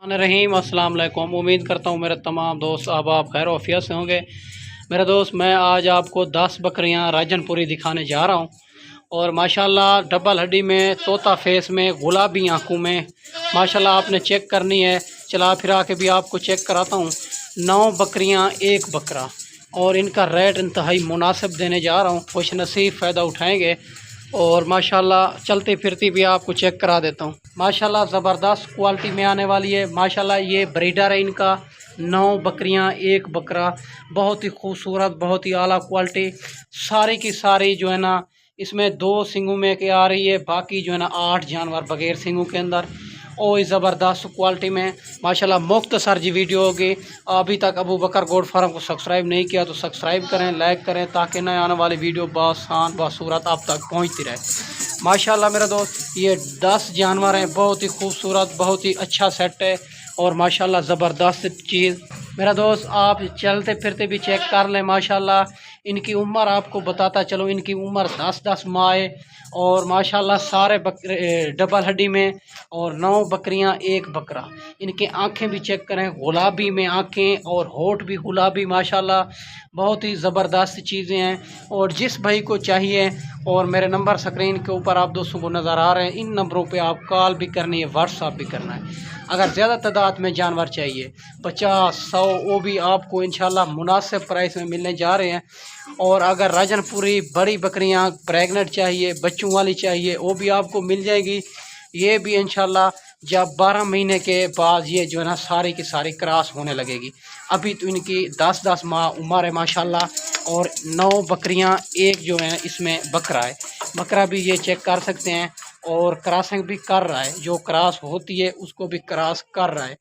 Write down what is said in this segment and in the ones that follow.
रहीम अस्सलाम वालेकुम। उम्मीद करता हूँ मेरे तमाम दोस्त अहबाब खैर वफ़ियत से होंगे। मेरे दोस्त, मैं आज आपको 10 बकरियाँ राजनपुरी दिखाने जा रहा हूँ और माशाल्लाह डबल हड्डी में, तोता फेस में, गुलाबी आँखों में माशाल्लाह आपने चेक करनी है। चला फिरा के भी आपको चेक कराता हूँ। 9 बकरियाँ 1 बकरा और इनका रेट इंतहाई मुनासिब देने जा रहा हूँ। खुश नसीब फ़ायदा उठाएँगे और माशाल्लाह चलती फिरती भी आपको चेक करा देता हूँ। माशाल्लाह ज़बरदस्त क्वालिटी में आने वाली है। माशाल्लाह ये ब्रीडर है इनका। 9 बकरियां 1 बकरा, बहुत ही खूबसूरत, बहुत ही आला क्वालिटी। सारी की सारी जो है ना, इसमें 2 सींगों में के आ रही है, बाकी जो है ना 8 जानवर बगैर सींगों के अंदर और ज़बरदस्त क्वालिटी में माशाल्लाह। मुख्तसर जी वीडियो होगी। अभी तक अबू बकर गोट फार्म को सब्सक्राइब नहीं किया तो सब्सक्राइब करें, लाइक करें, ताकि नए आने वाली वीडियो बासान बासूरत आप तक पहुंचती रहे। माशाल्लाह मेरा दोस्त, ये 10 जानवर हैं, बहुत ही खूबसूरत, बहुत ही अच्छा सेट है और माशाल्लाह ज़बरदस्त चीज़। मेरा दोस्त, आप चलते फिरते भी चेक कर लें। माशाल्लाह इनकी उम्र आपको बताता चलो, इनकी उम्र 10-10 माह है और माशाल्लाह सारे डबल हड्डी में और 9 बकरियां 1 बकरा। इनकी आंखें भी चेक करें, गुलाबी में आंखें और होठ भी गुलाबी। माशाल्लाह बहुत ही ज़बरदस्त चीज़ें हैं और जिस भाई को चाहिए, और मेरे नंबर स्क्रीन के ऊपर आप दोस्तों को नज़र आ रहे हैं, इन नंबरों पे आप कॉल भी करनी है, व्हाट्सअप भी करना है। अगर ज़्यादा तादाद में जानवर चाहिए, 50-100, वो भी आपको इंशाल्लाह मुनासिब प्राइस में मिलने जा रहे हैं। और अगर राजनपुरी बड़ी बकरियां प्रेग्नेंट चाहिए, बच्चों वाली चाहिए, वो भी आपको मिल जाएगी। ये भी इंशाल्लाह जब 12 महीने के बाद ये जो है ना सारी की सारी क्रॉस होने लगेगी। अभी तो इनकी 10-10 माह उम्र है माशाल्लाह। और 9 बकरियां 1 जो है इसमें बकरा है। बकरा भी ये चेक कर सकते हैं और क्रॉसिंग भी कर रहा है, जो क्रॉस होती है उसको भी क्रॉस कर रहा है।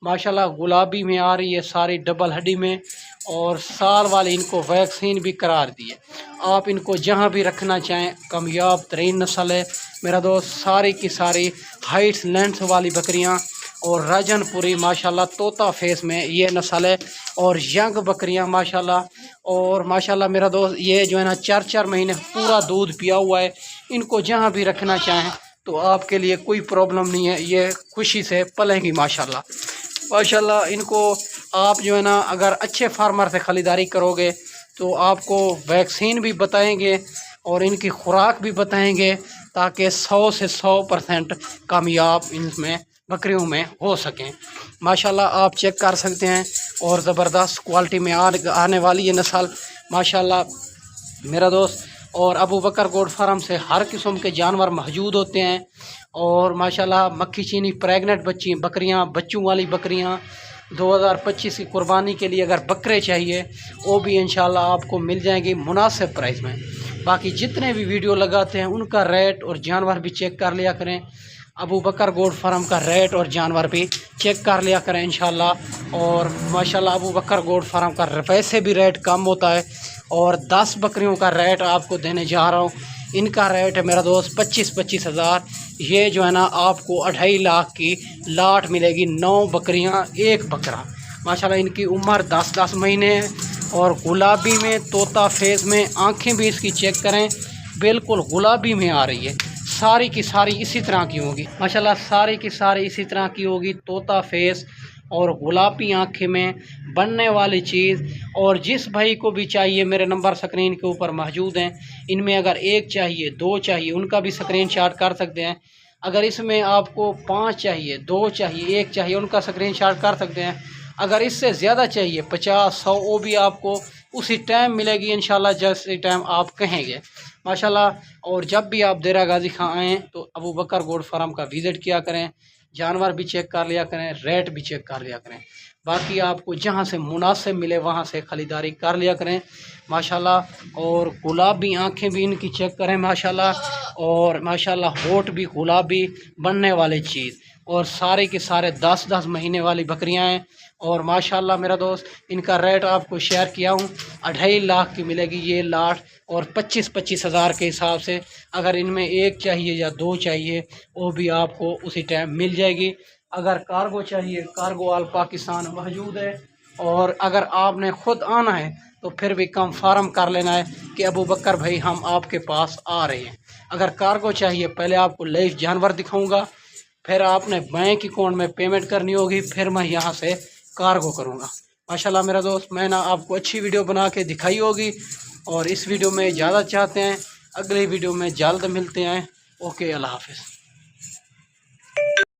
माशाल्लाह गुलाबी में आ रही है, सारी डबल हड्डी में, और साल वाले इनको वैक्सीन भी करार दी है। आप इनको जहां भी रखना चाहें, कामयाब तरीन नस्ल है मेरा दोस्त। सारी की सारी हाइट्स लेंथ वाली बकरियां और राजनपुरी माशाल्लाह तोता फेस में ये नस्ल है और यंग बकरियां माशाल्लाह। और माशाल्लाह मेरा दोस्त, ये जो है ना 4-4 महीने पूरा दूध पिया हुआ है। इनको जहां भी रखना चाहें तो आपके लिए कोई प्रॉब्लम नहीं है, ये खुशी से पलेंगी माशाल्लाह। माशाल्लाह इनको आप जो है ना, अगर अच्छे फार्मर से ख़रीदारी करोगे तो आपको वैक्सीन भी बताएंगे और इनकी खुराक भी बताएंगे, ताकि 100 से 100% कामयाब इनमें बकरियों में हो सकें। माशाल्लाह आप चेक कर सकते हैं और ज़बरदस्त क्वालिटी में आने वाली ये नस्ल माशाल्लाह मेरा दोस्त। और अबू बकर गोट फार्म से हर किस्म के जानवर मौजूद होते हैं और माशाल्लाह मक्खी चीनी प्रेग्नेंट बकरियां, बच्चों वाली बकरियां 2025 की कुर्बानी के लिए अगर बकरे चाहिए, वो भी इंशाल्लाह आपको मिल जाएंगी मुनासिब प्राइस में। बाकी जितने भी वीडियो लगाते हैं उनका रेट और जानवर भी चेक कर लिया करें। अबू बकर गोट फार्म का रेट और जानवर भी चेक कर लिया करें इंशाल्लाह। और माशाल्लाह अबू बकर गोट फार्म का वैसे भी रेट कम होता है और 10 बकरियों का रेट आपको देने जा रहा हूँ। इनका रेट है मेरा दोस्त 25-25 हज़ार। ये जो है ना आपको 2.5 लाख की लाट मिलेगी। 9 बकरियां 1 बकरा। माशाल्लाह इनकी उम्र 10-10 महीने है और गुलाबी में, तोता फेस में, आंखें भी इसकी चेक करें, बिल्कुल गुलाबी में आ रही है। सारी की सारी इसी तरह की होगी माशाल्लाह, सारी की सारी इसी तरह की होगी, तोता फेस और गुलाबी आंखें में बनने वाली चीज़। और जिस भाई को भी चाहिए, मेरे नंबर स्क्रीन के ऊपर मौजूद हैं। इनमें अगर 1 चाहिए, 2 चाहिए, उनका भी स्क्रीनशॉट कर सकते हैं। अगर इसमें आपको 5 चाहिए, 2 चाहिए, 1 चाहिए, उनका स्क्रीनशॉट कर सकते हैं। अगर इससे ज़्यादा चाहिए, 50-100, वो भी आपको उसी टाइम मिलेगी इंशाल्लाह, जैसे टाइम आप कहेंगे माशाल्लाह। और जब भी आप देरा गाजी खां आएँ तो अबू बकर गोट फार्म का विज़िट किया करें, जानवर भी चेक कर लिया करें, रेट भी चेक कर लिया करें। बाकी आपको जहां से मुनासिब मिले वहां से ख़रीदारी कर लिया करें माशाल्लाह। और गुलाबी आंखें भी इनकी चेक करें माशाल्लाह। और माशाल्लाह होठ भी गुलाबी बनने वाली चीज़। और सारे के सारे 10-10 महीने वाली बकरियां हैं और माशाल्लाह मेरा दोस्त, इनका रेट आपको शेयर किया हूँ। 2.5 लाख की मिलेगी ये लाट और 25-25 हज़ार के हिसाब से। अगर इनमें 1 चाहिए या 2 चाहिए, वो भी आपको उसी टाइम मिल जाएगी। अगर कार्गो चाहिए, कार्गो ऑल पाकिस्तान मौजूद है। और अगर आपने ख़ुद आना है तो फिर भी कंफर्म कर लेना है कि अबू बकर भाई हम आपके पास आ रहे हैं। अगर कार्गो चाहिए, पहले आपको लाइव जानवर दिखाऊंगा, پھر آپ نے بینک اکاؤنٹ میں پیمنٹ کرنی ہوگی، پھر میں یہاں سے کارگو کروں گا۔ ماشاءاللہ میرا دوست، میں نا آپ کو اچھی ویڈیو بنا کے دکھائی ہوگی، اور اس ویڈیو میں اجازت چاہتے ہیں، اگلی ویڈیو میں جلد ملتے ہیں۔ اوکے، اللہ حافظ۔